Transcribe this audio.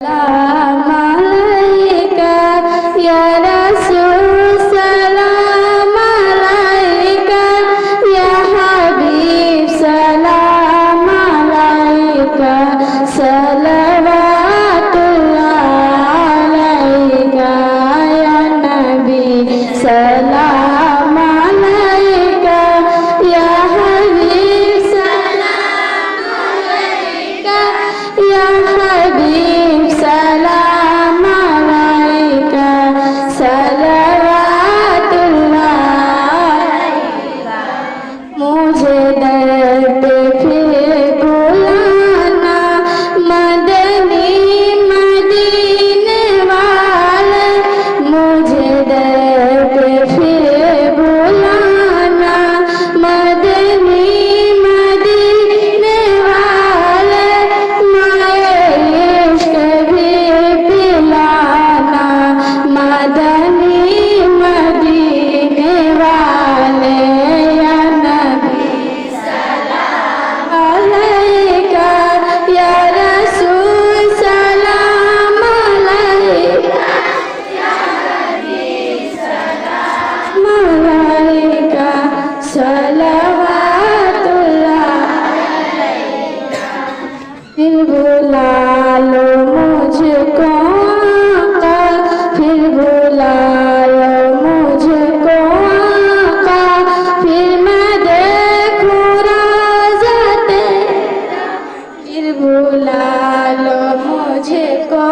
सलाम अलैका या रसूल सलाम अलैका या हबीब सलाम अलैका सलवातुल्लाह अलैका या नबी सलाम अलैका या हबीब सलाम अलैका या हबीब सलाम अलैका सलवातुल्लाह अलैका। मुझे दर पे फिर बुलाना मदनी मदीने वाले, मुझे दर पे फिर बुलाना मदनी मदीने वाले, माए इश्क भी पिलाना मदनी मदीने वाले या नबी सलाम अलैका या रसूल सलाम अलैका या हबीब सलाम अलैका सलवातुल्लाह अलैका। फिर बुला लो मुझको आका, फिर बुला लो मुझको आका, फिर मैं देखूं रोज़ा तेरा। फिर बुला लो मुझको